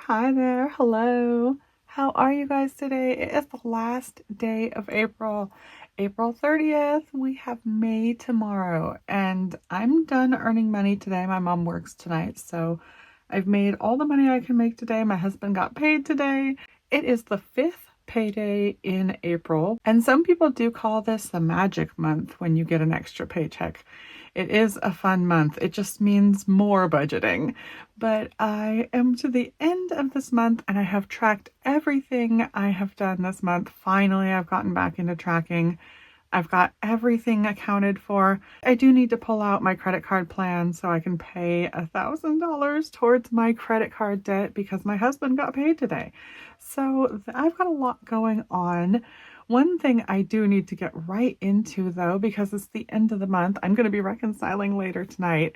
Hi there. Hello. How are you guys today? It is the last day of April. April 30th. We have May tomorrow, and I'm done earning money today. My mom works tonight, so I've made all the money I can make today. My husband got paid today. It is the 5th payday in April, and some people do call this the magic month when you get an extra paycheck. It is a fun month. It just means more budgeting. But I am to the end of this month and I have tracked everything I have done this month. Finally, I've gotten back into tracking. I've got everything accounted for. I do need to pull out my credit card plan so I can pay $1,000 towards my credit card debt because my husband got paid today. So I've got a lot going on. One thing I do need to get right into though, because it's the end of the month, I'm going to be reconciling later tonight.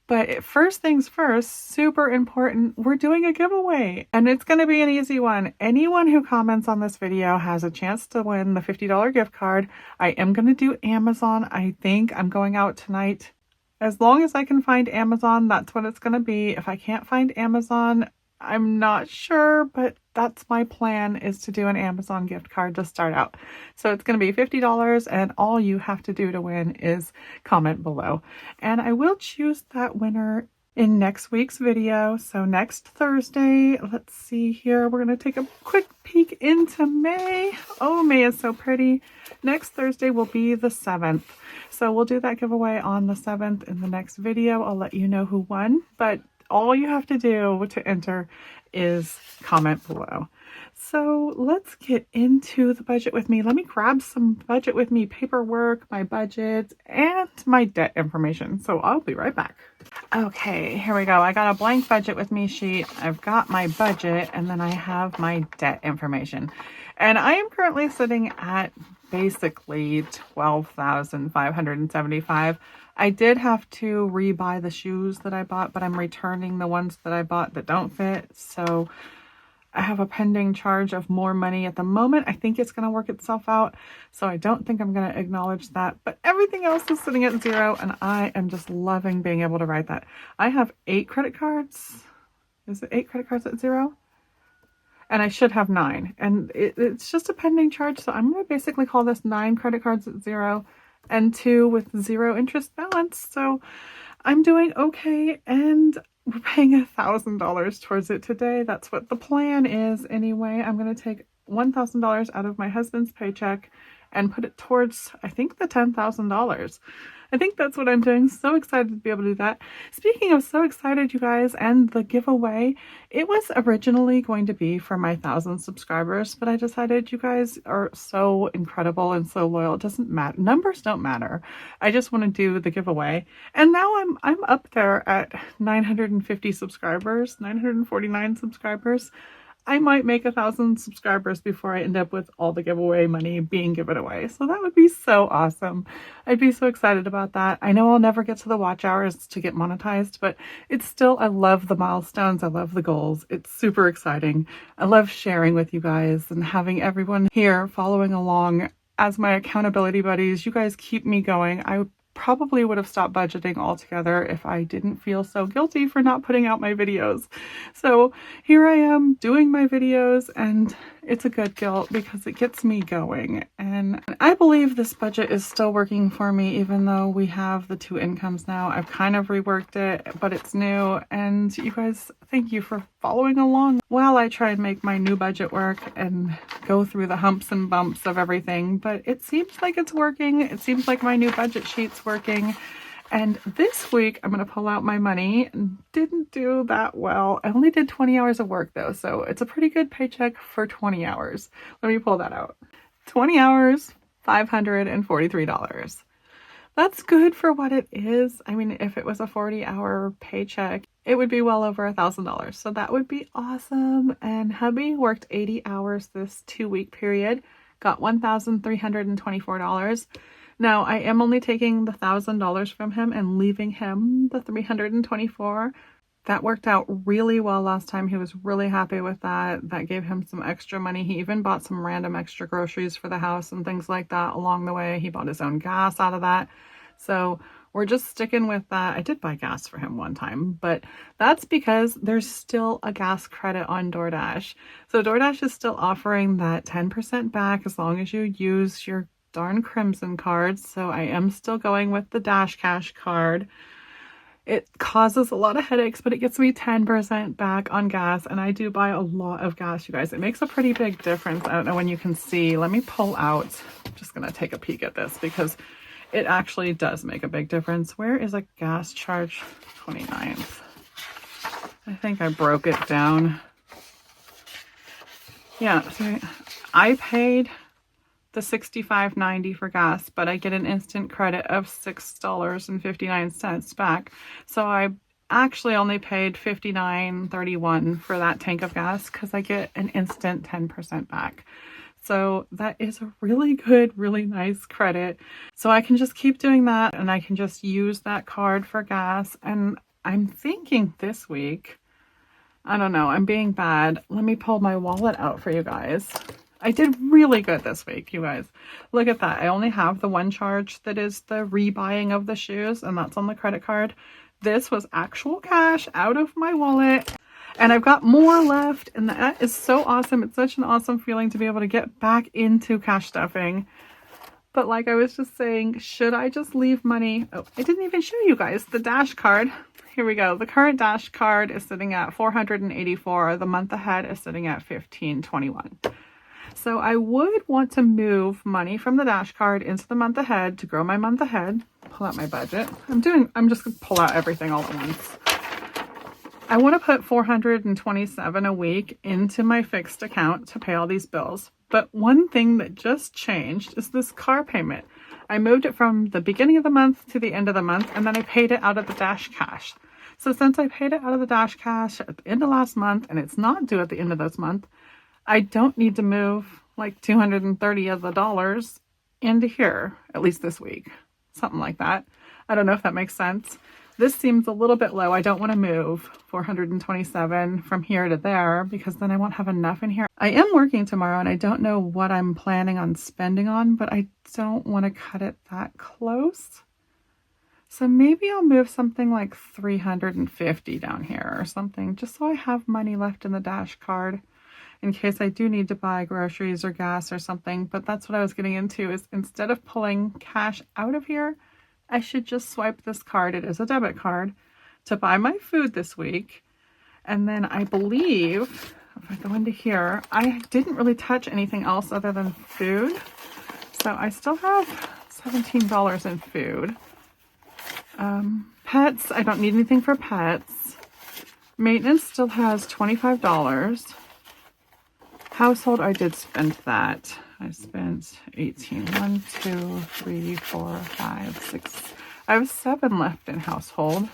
But first things first, super important, we're doing a giveaway and it's going to be an easy one. Anyone who comments on this video has a chance to win the $50 gift card. I am going to do Amazon. I think I'm going out tonight. As long as I can find Amazon, that's what it's going to be. If I can't find Amazon, I'm not sure, but that's my plan, is to do an Amazon gift card to start out. So it's going to be $50 and all you have to do to win is comment below. And I will choose that winner in next week's video. So next Thursday, let's see here, we're going to take a quick peek into May. Oh, May is so pretty. Next Thursday will be the 7th. So we'll do that giveaway on the 7th in the next video. I'll let you know who won, but all you have to do to enter is comment below. So let's get into the budget with me. Let me grab some budget with me paperwork, my budget, and my debt information. So I'll be right back. Okay, here we go. I got a blank budget with me sheet. I've got my budget, and then I have my debt information. And I am currently sitting at basically $12,575. I did have to rebuy the shoes that I bought, but I'm returning the ones that I bought that don't fit. So I have a pending charge of more money at the moment. I think it's going to work itself out. So I don't think I'm going to acknowledge that. But everything else is sitting at zero, and I am just loving being able to write that. I have 8 credit cards. Is it 8 credit cards at zero? And I should have 9. And it's just a pending charge. So I'm going to basically call this 9 credit cards at zero and 2 with 0 interest balance. So I'm doing okay, and we're paying $1,000 towards it today. That's what the plan is anyway. I'm going to take $1,000 out of my husband's paycheck and put it towards, I think, the $10,000. I think that's what I'm doing. So excited to be able to do that. Speaking of so excited, you guys, and the giveaway, it was originally going to be for my 1,000 subscribers, but I decided you guys are so incredible and so loyal. It doesn't matter. Numbers don't matter. I just want to do the giveaway. And now I'm up there at 950 subscribers, 949 subscribers. I might make 1,000 subscribers before I end up with all the giveaway money being given away. So that would be so awesome. I'd be so excited about that. I know I'll never get to the watch hours to get monetized, but it's still, I love the milestones. I love the goals. It's super exciting. I love sharing with you guys and having everyone here following along as my accountability buddies. You guys keep me going. I probably would have stopped budgeting altogether if I didn't feel so guilty for not putting out my videos. So here I am doing my videos, and it's a good guilt because it gets me going. And I believe this budget is still working for me, even though we have the 2 incomes now. I've kind of reworked it, but it's new. And you guys, thank you for following along while I try and make my new budget work and go through the humps and bumps of everything. But it seems like it's working. It seems like my new budget sheet's working. And this week I'm going to pull out my money. Didn't do that well. I only did 20 hours of work though, so it's a pretty good paycheck for 20 hours. Let me pull that out. 20 hours, $543. That's good for what it is. I mean, if it was a 40-hour paycheck, it would be well over $1,000. So that would be awesome. And hubby worked 80 hours this 2-week period, got $1,324. Now, I am only taking the $1,000 from him and leaving him the $324. That worked out really well last time. He was really happy with that. That gave him some extra money. He even bought some random extra groceries for the house and things like that along the way. He bought his own gas out of that. So we're just sticking with that. I did buy gas for him one time, but that's because there's still a gas credit on DoorDash. So DoorDash is still offering that 10% back as long as you use your darn Crimson cards. So I am still going with the Dash Cash card. It causes a lot of headaches, but it gets me 10% back on gas, and I do buy a lot of gas, you guys. It makes a pretty big difference. I don't know when you can see. Let me pull out. I'm just going to take a peek at this because it actually does make a big difference. Where is a gas charge? 29th. I think I broke it down. Yeah, so I paid the $65.90 for gas, but I get an instant credit of $6.59 back. So I actually only paid $59.31 for that tank of gas because I get an instant 10% back. So that is a really good, really nice credit. So I can just keep doing that, and I can just use that card for gas. And I'm thinking this week, I don't know, I'm being bad. Let me pull my wallet out for you guys. I did really good this week, you guys. Look at that. I only have the one charge that is the rebuying of the shoes, and that's on the credit card. This was actual cash out of my wallet, and I've got more left, and that is so awesome. It's such an awesome feeling to be able to get back into cash stuffing. But like I was just saying, should I just leave money? Oh, I didn't even show you guys the Dash card. Here we go. The current Dash card is sitting at $484. The month ahead is sitting at $15.21. So I would want to move money from the Dash card into the month ahead to grow my month ahead. Pull out my budget. I'm just going to pull out everything all at once. I want to put $427 a week into my fixed account to pay all these bills. But one thing that just changed is this car payment. I moved it from the beginning of the month to the end of the month, and then I paid it out of the Dash Cash. So since I paid it out of the Dash Cash at the end of last month, and it's not due at the end of this month, I don't need to move like 230 of the dollars into here, at least this week. Something like that. I don't know if that makes sense. This seems a little bit low. I don't want to move 427 from here to there because then I won't have enough in here. I am working tomorrow and I don't know what I'm planning on spending on, but I don't want to cut it that close. So maybe I'll move something like 350 down here or something, just so I have money left in the Dash card in case I do need to buy groceries or gas or something. But that's what I was getting into, is instead of pulling cash out of here, I should just swipe this card. It is a debit card to buy my food this week. And then I believe, if I go into here, I didn't really touch anything else other than food. So I still have $17 in food. Pets, I don't need anything for pets. Maintenance still has $25. Household, I did spend that. I spent 18. 1, 2, 3, 4, 5, 6. I have 7 left in household.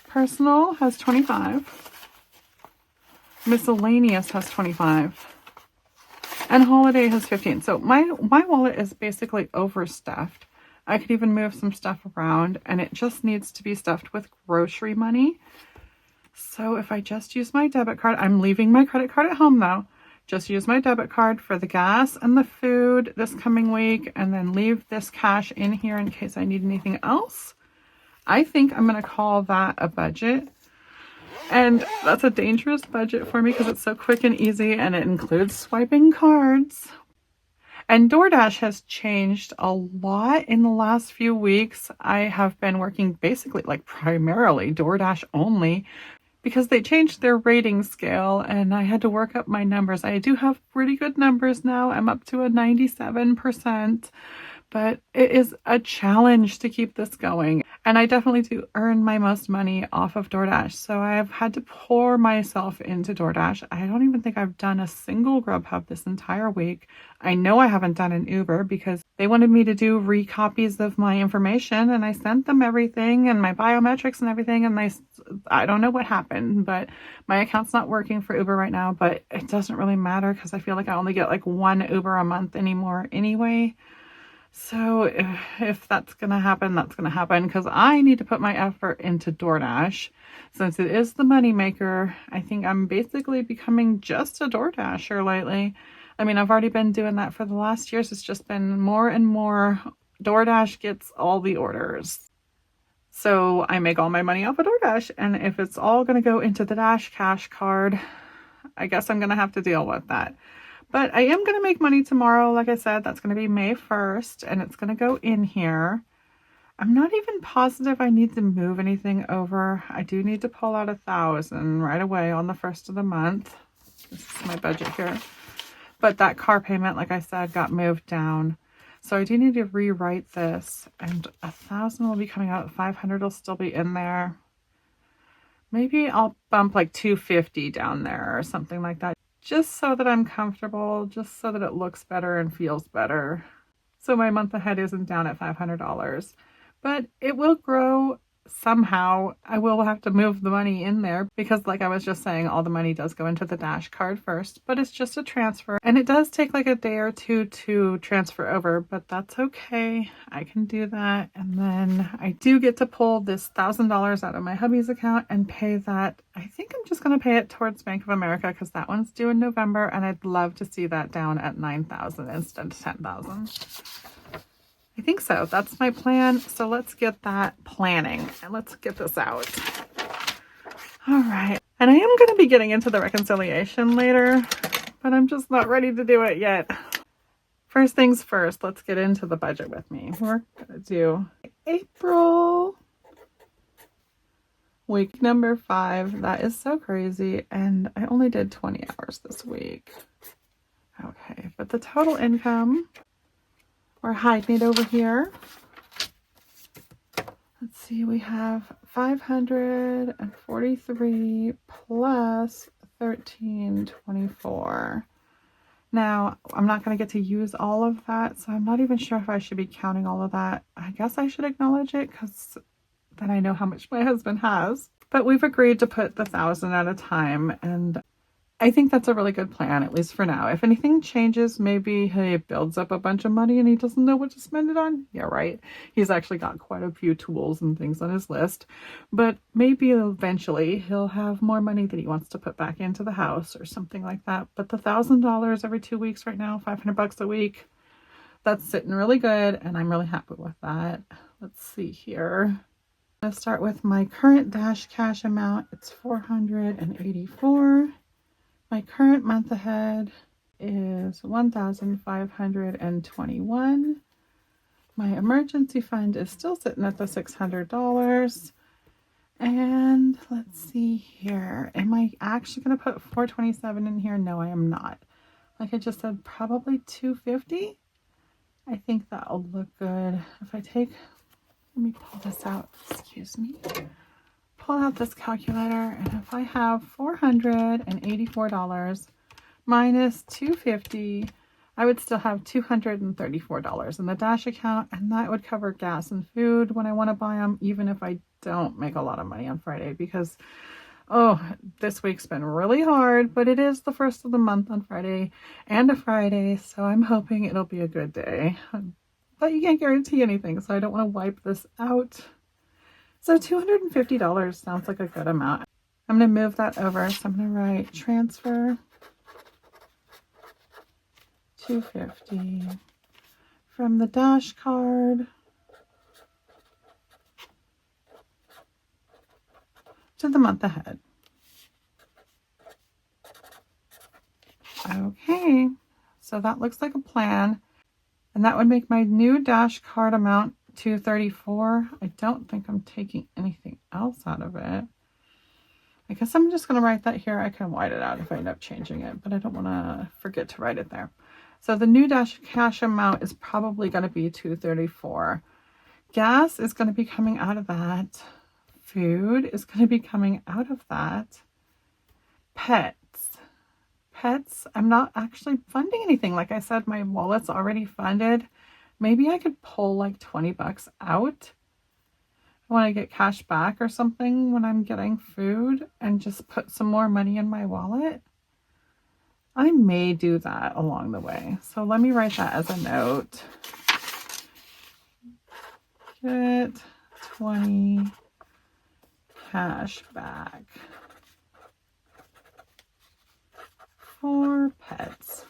Personal has 25. Miscellaneous has 25. And holiday has 15. So my wallet is basically overstuffed. I could even move some stuff around, and it just needs to be stuffed with grocery money. So if I just use my debit card, I'm leaving my credit card at home though. Just use my debit card for the gas and the food this coming week, and then leave this cash in here in case I need anything else. I think I'm going to call that a budget. And that's a dangerous budget for me because it's so quick and easy, and it includes swiping cards. And DoorDash has changed a lot in the last few weeks. I have been working basically like primarily DoorDash only, because they changed their rating scale and I had to work up my numbers. I do have pretty good numbers now. I'm up to a 97%, but it is a challenge to keep this going. And I definitely do earn my most money off of DoorDash. So I have had to pour myself into DoorDash. I don't even think I've done a single Grubhub this entire week. I know I haven't done an Uber because they wanted me to do recopies of my information, and I sent them everything and my biometrics and everything, and I don't know what happened, but my account's not working for Uber right now. But it doesn't really matter because I feel like I only get like 1 Uber a month anymore anyway. So if that's going to happen, that's going to happen, because I need to put my effort into DoorDash. Since it is the moneymaker, I think I'm basically becoming just a DoorDasher lately. I mean, I've already been doing that for the last years. It's just been more and more DoorDash gets all the orders. So I make all my money off of DoorDash. And if it's all going to go into the Dash Cash card, I guess I'm going to have to deal with that. But I am going to make money tomorrow. Like I said, that's going to be May 1st, and it's going to go in here. I'm not even positive I need to move anything over. I do need to pull out $1,000 right away on the 1st of the month. This is my budget here. But that car payment, like I said, got moved down. So I do need to rewrite this, and $1,000 will be coming out. $500 will still be in there. Maybe I'll bump like $250 down there or something like that, just so that I'm comfortable, just so that it looks better and feels better. So my month ahead isn't down at $500, but it will grow somehow. I will have to move the money in there because, like I was just saying, all the money does go into the Dash card first, but it's just a transfer, and it does take like a day or two to transfer over, but that's okay. I can do that. And then I do get to pull this $1,000 out of my hubby's account and pay that. I think I'm just going to pay it towards Bank of America because that one's due in November, and I'd love to see that down at $9,000 instead of $10,000. I think so. That's my plan. So let's get that planning and let's get this out. All right. And I am going to be getting into the reconciliation later, but I'm just not ready to do it yet. First things first, let's get into the budget with me. We're going to do April, week number 5. That is so crazy. And I only did 20 hours this week. Okay. But the total income, we're hiding it over here. Let's see, we have 543 plus 1324. Now, I'm not going to get to use all of that, so I'm not even sure if I should be counting all of that. I guess I should acknowledge it because then I know how much my husband has. But we've agreed to put the 1,000 at a time, and I think that's a really good plan, at least for now. If anything changes, maybe he builds up a bunch of money and he doesn't know what to spend it on. Yeah, right. He's actually got quite a few tools and things on his list. But maybe eventually he'll have more money that he wants to put back into the house or something like that. But the $1,000 every 2 weeks right now, $500 a week, that's sitting really good, and I'm really happy with that. Let's see here. Let's start with my current Dash Cash amount. It's $484. My current month ahead is $1,521. My emergency fund is still sitting at the $600. And let's see here. Am I actually going to put $427 in here? No, I am not. Like I just said, probably $250. I think that'll look good. If I take, let me pull this out. Excuse me. Pull out this calculator, and if I have $484 minus $250, I would still have $234 in the Dash account, and that would cover gas and food when I want to buy them, even if I don't make a lot of money on Friday, because this week's been really hard, but it is the first of the month on Friday and a Friday, so I'm hoping it'll be a good day. But you can't guarantee anything, so I don't want to wipe this out. So $250 sounds like a good amount. I'm going to move that over. So I'm going to write transfer $250 from the Dash card to the month ahead. Okay, so that looks like a plan. And that would make my new Dash card amount $234. I don't think I'm taking anything else out of it. I guess I'm just going to write that here. I can white it out if I end up changing it, but I don't want to forget to write it there. So the new Dash Cash amount is probably going to be $234. Gas is going to be coming out of that. Food is going to be coming out of that. Pets, I'm not actually funding anything. Like I said, my wallet's already funded. Maybe I could pull like $20 out when I get cash back or something when I'm getting food and just put some more money in my wallet. I may do that along the way. So let me write that as a note. Get 20 cash back for pets.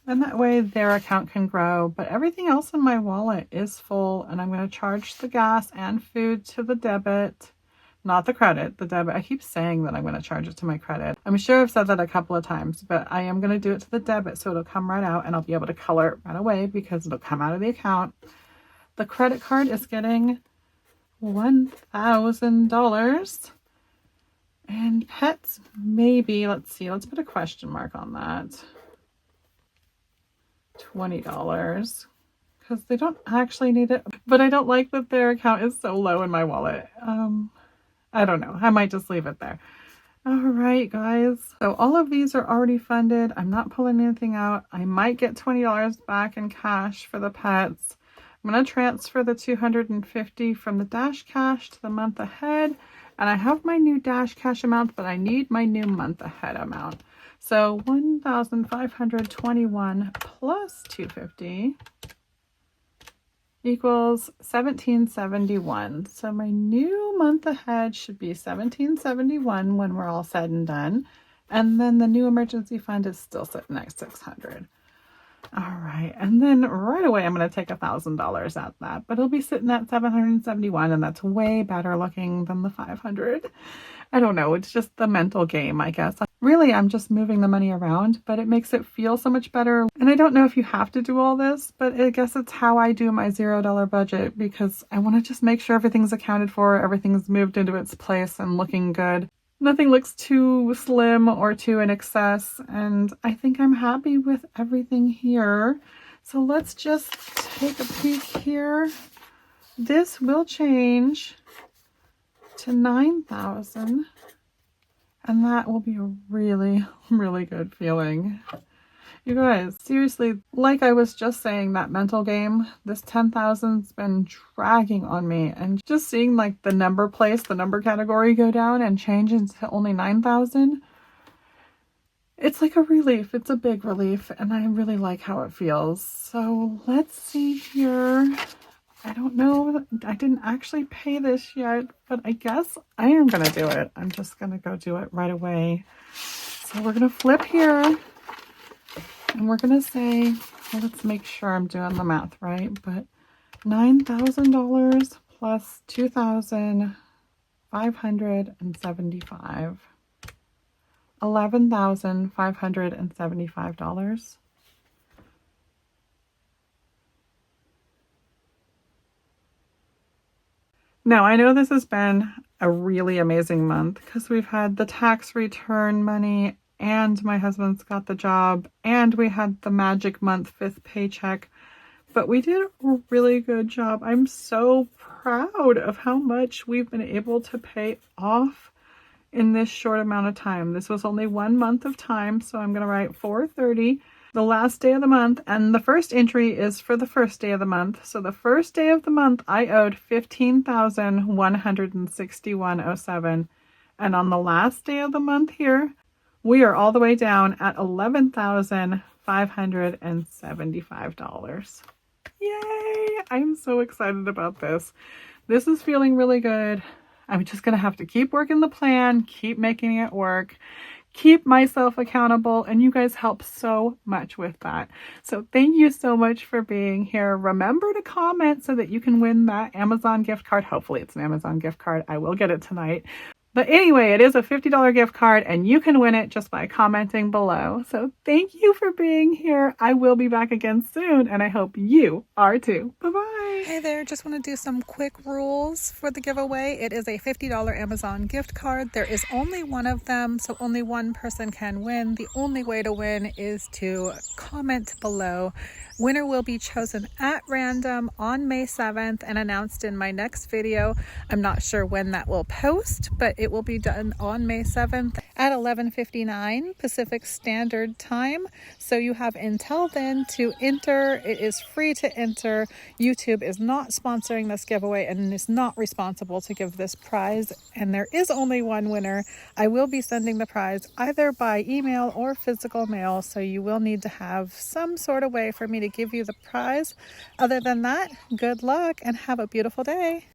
And that way their account can grow. But everything else in my wallet is full, and I'm going to charge the gas and food to the debit. Not the credit, the debit. I keep saying that I'm going to charge it to my credit. I'm sure I've said that a couple of times, but I am going to do it to the debit so it'll come right out and I'll be able to color it right away because it'll come out of the account. The credit card is getting $1,000. And pets, maybe, let's see, let's put a question mark on that. $20. Because they don't actually need it, but I don't like that their account is so low in my wallet. I don't know. I might just leave it there. All right, guys. So all of these are already funded. I'm not pulling anything out. I might get $20 back in cash for the pets. I'm going to transfer the $250 from the Dash Cash to the month ahead. And I have my new Dash Cash amount, but I need my new month ahead amount. So 1,521 plus 250 equals 1771. So my new month ahead should be 1771 when we're all said and done. And then the new emergency fund is still sitting at 600. All right. And then right away, I'm going to take $1,000 at that, but it'll be sitting at 771. And that's way better looking than the 500. I don't know. It's just the mental game, I guess. Really, I'm just moving the money around, but it makes it feel so much better. And I don't know if you have to do all this, but I guess it's how I do my $0 budget because I want to just make sure everything's accounted for, everything's moved into its place and looking good. Nothing looks too slim or too in excess, and I think I'm happy with everything here. So let's just take a peek here. This will change to 9,000. And that will be a really, really good feeling. You guys, seriously, like I was just saying, that mental game, this 10,000's been dragging on me. And just seeing like the number place, the number category go down and change into only 9,000, it's like a relief. It's a big relief. And I really like how it feels. So let's see here. I don't know. I didn't actually pay this yet, but I guess I am going to do it. I'm just going to go do it right away. So we're going to flip here and we're going to say, well, let's make sure I'm doing the math right, but $9,000 plus 2,575, $11,575. Now, I know this has been a really amazing month because we've had the tax return money and my husband's got the job and we had the magic month 5th paycheck, but we did a really good job. I'm so proud of how much we've been able to pay off in this short amount of time. This was only 1 month of time, so I'm going to write 4/30. The last day of the month, and the first entry is for the first day of the month. So the first day of the month, I owed $15,161.07. And on the last day of the month here, we are all the way down at $11,575. Yay! I'm so excited about this. This is feeling really good. I'm just going to have to keep working the plan, keep making it work, keep myself accountable, and you guys help so much with that. So thank you so much for being here. Remember to comment so that you can win that Amazon gift card. Hopefully it's an Amazon gift card. I will get it tonight. But anyway, it is a $50 gift card and you can win it just by commenting below. So thank you for being here. I will be back again soon and I hope you are too. Bye-bye. Hey there, just want to do some quick rules for the giveaway. It is a $50 Amazon gift card. There is only one of them, so only one person can win. The only way to win is to comment below. Winner will be chosen at random on May 7th and announced in my next video. I'm not sure when that will post, but it will be done on May 7th at 11:59 Pacific Standard Time. So you have until then to enter. It is free to enter. YouTube is not sponsoring this giveaway and is not responsible to give this prize. And there is only one winner. I will be sending the prize either by email or physical mail. So you will need to have some sort of way for me to give you the prize. Other than that, good luck and have a beautiful day.